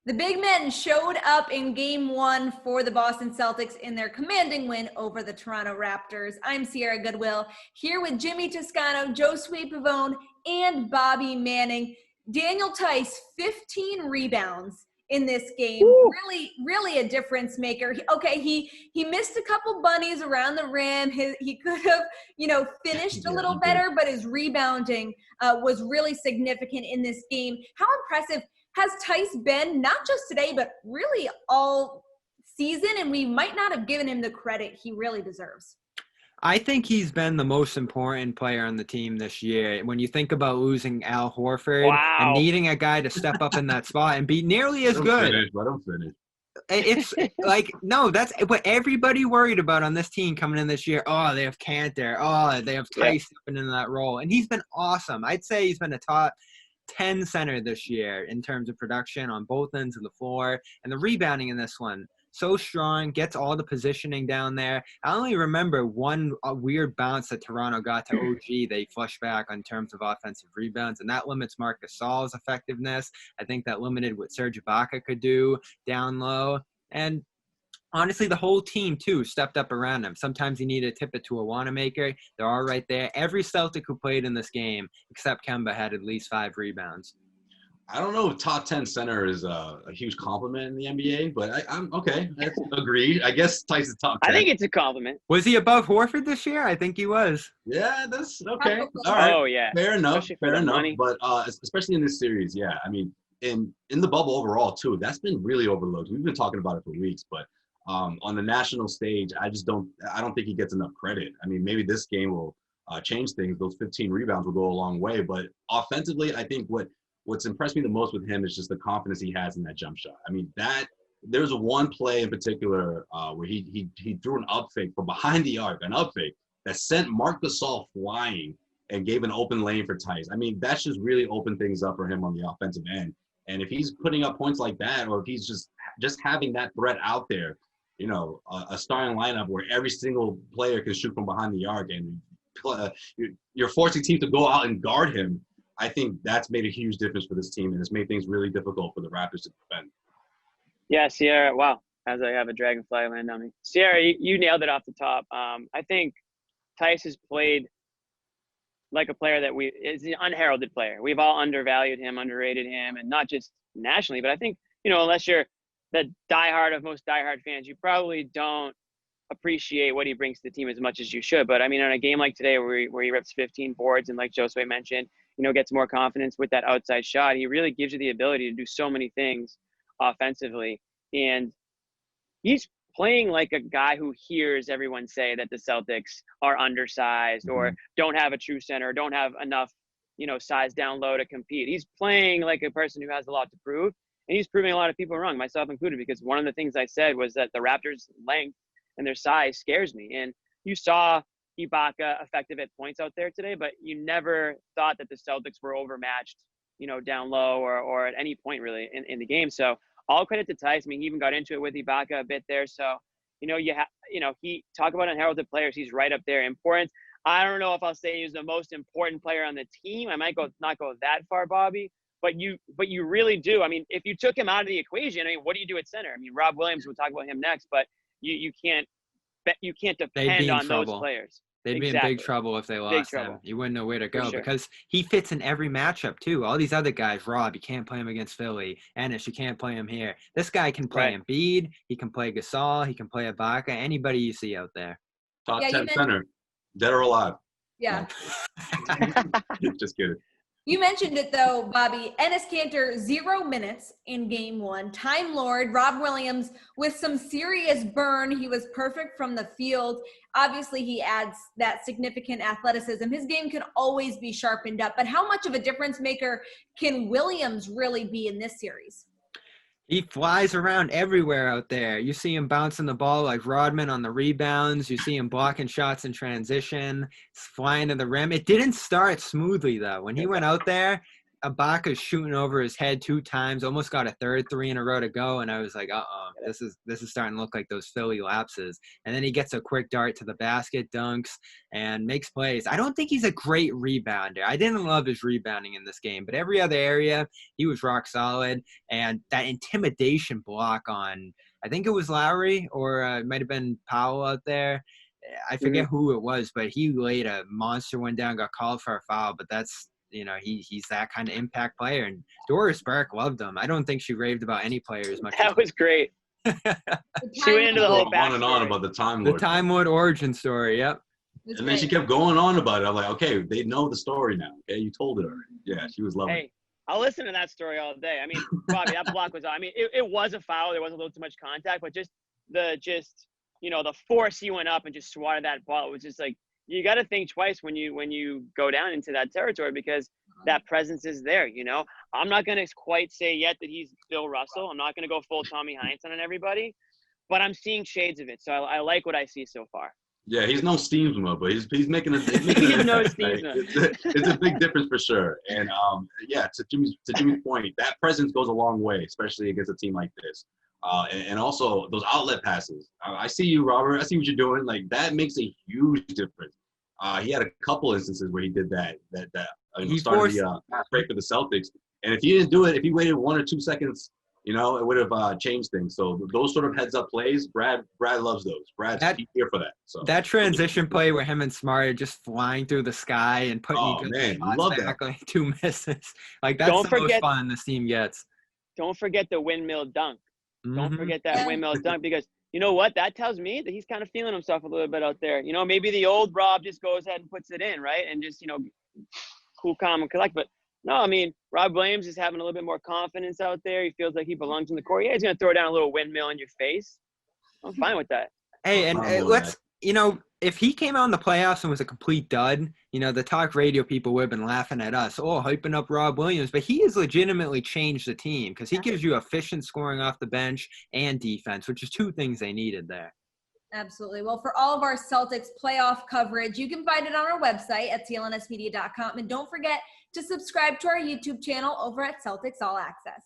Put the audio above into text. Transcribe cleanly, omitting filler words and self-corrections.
The big men showed up in game one for the Boston Celtics in their commanding win over the Toronto Raptors. I'm Sierra Goodwill, here with Jimmy Toscano, Josue Pavone, and Bobby Manning. Daniel Theis, 15 rebounds in this game. Woo. Really a difference maker. He missed a couple bunnies around the rim. He could have, finished a little better, but his rebounding was really significant in this game. How impressive has Theis been, not just today, but really all season? And we might not have given him the credit he really deserves. I think he's been the most important player on the team this year. When you think about losing Al Horford and needing a guy to step up in that spot and be nearly as good. Let him finish. It's like, no, that's what everybody worried about on this team coming in this year. Oh, they have Cantor. Oh, they have Theis stepping into that role. And he's been awesome. I'd say he's been a top 10 center this year in terms of production on both ends of the floor. And the rebounding in this one, so strong, gets all the positioning down there. I only remember one weird bounce that Toronto got to OG. They flushed back in terms of offensive rebounds, and that limits Marc Gasol's effectiveness. I think that limited what Serge Ibaka could do down low. And honestly, the whole team, too, stepped up around him. Sometimes he needed to tip it to a Wanamaker. They're all right there. Every Celtic who played in this game, except Kemba, had at least 5 rebounds. I don't know if top 10 center is a huge compliment in the NBA, but I'm okay. That's agreed. I guess Theis is top 10. I think it's a compliment. Was he above Horford this year? I think he was. Yeah, that's okay. All right. Oh, yeah. Fair enough. Fair enough. Money. But especially in this series, yeah. I mean, in the bubble overall, too, that's been really overlooked. We've been talking about it for weeks, but on the national stage, I don't think he gets enough credit. I mean, maybe this game will change things. Those 15 rebounds will go a long way. But offensively, I think what's impressed me the most with him is just the confidence he has in that jump shot. I mean, there's one play in particular where he threw an up fake from behind the arc, an up fake that sent Marc Gasol flying and gave an open lane for Theis. I mean, that's just really opened things up for him on the offensive end. And if he's putting up points like that, or if he's just having that threat out there, a starting lineup where every single player can shoot from behind the arc and you're forcing teams to go out and guard him, I think that's made a huge difference for this team, and it's made things really difficult for the Raptors to defend. Yeah, Sierra, wow, as I have a dragonfly land on me. Sierra, you nailed it off the top. I think Theis has played like a player that is an unheralded player. We've all undervalued him, underrated him, and not just nationally, but I think, unless you're the diehard of most diehard fans, you probably don't appreciate what he brings to the team as much as you should. But I mean, on a game like today where he rips 15 boards and, like Josue mentioned, gets more confidence with that outside shot, he really gives you the ability to do so many things offensively. And he's playing like a guy who hears everyone say that the Celtics are undersized or don't have a true center, or don't have enough, size down low to compete. He's playing like a person who has a lot to prove. And he's proving a lot of people wrong, myself included, because one of the things I said was that the Raptors' length and their size scares me. And you saw Ibaka effective at points out there today, but you never thought that the Celtics were overmatched, down low or at any point really in the game. So all credit to Theis. I mean, he even got into it with Ibaka a bit there. So, he talk about unheralded players. He's right up there. Importance. I don't know if I'll say he's the most important player on the team. I might not go that far, Bobby. But you really do. I mean, if you took him out of the equation, what do you do at center? I mean, Rob Williams, we'll talk about him next, but you can't depend on those players. They'd be in big trouble if they lost him. You wouldn't know where to go because he fits in every matchup too. All these other guys, Rob, you can't play him against Philly. Ennis, you can't play him here. This guy can play Embiid. He can play Gasol. He can play Ibaka. Anybody you see out there. Top 10 center, dead or alive. Yeah. Just kidding. You mentioned it, though, Bobby. Enes Kanter, 0 minutes in game one. Time Lord, Rob Williams, with some serious burn. He was perfect from the field. Obviously, he adds that significant athleticism. His game can always be sharpened up. But how much of a difference maker can Williams really be in this series? He flies around everywhere out there. You see him bouncing the ball like Rodman on the rebounds. You see him blocking shots in transition, flying to the rim. It didn't start smoothly, though. When he went out there, Ibaka's shooting over his head 2 times, almost got a third 3 in a row to go, and I was like, this is starting to look like those Philly lapses. And then he gets a quick dart to the basket, dunks, and makes plays. I don't think he's a great rebounder. I didn't love his rebounding in this game, but every other area, he was rock solid. And that intimidation block on, I think it was Lowry, or it might have been Powell out there. I forget who it was, but he laid a monster one down, got called for a foul, but that's, he's that kind of impact player. And Doris Burke loved him. I don't think she raved about any player as much. That was great. She went into the whole on and on about the Time Lord. The Time Lord origin story, yep. And then she kept going on about it. I'm like, okay, they know the story now. Okay, you told it already. Yeah, she was loving it. Hey, I'll listen to that story all day. I mean, Bobby, that block was, it was a foul. There was a little too much contact, but the force he went up and just swatted that ball. It was just like, you got to think twice when you go down into that territory, because that presence is there. I'm not going to quite say yet that he's Bill Russell. I'm not going to go full Tommy Heinsohn on everybody, but I'm seeing shades of it. So I like what I see so far. Yeah, he's no Steamsma, but he's making He's no Steamsma. It's a big difference for sure. And to Jimmy's point, that presence goes a long way, especially against a team like this. And also those outlet passes. I see you, Robert. I see what you're doing. Like, that makes a huge difference. He had a couple instances where he did that. He started the fast break for the Celtics. And if he didn't do it, if he waited 1 or 2 seconds, it would have changed things. So those sort of heads-up plays, Brad loves those. Brad's here for that. So that transition play where him and Smart are just flying through the sky and putting love back, that. like 2 misses. Like, that's the most fun this team gets. Don't forget the windmill dunk. Don't forget that windmill dunk, because you know what? That tells me that he's kind of feeling himself a little bit out there. Maybe the old Rob just goes ahead and puts it in, right? And just, cool, calm, and collect. But no, Rob Williams is having a little bit more confidence out there. He feels like he belongs in the court. Yeah, he's going to throw down a little windmill in your face. I'm fine with that. Hey, and let's, if he came out in the playoffs and was a complete dud, the talk radio people would have been laughing at us, hyping up Rob Williams. But he has legitimately changed the team, because he gives you efficient scoring off the bench and defense, which is 2 things they needed there. Absolutely. Well, for all of our Celtics playoff coverage, you can find it on our website at clnsmedia.com. And don't forget to subscribe to our YouTube channel over at Celtics All Access.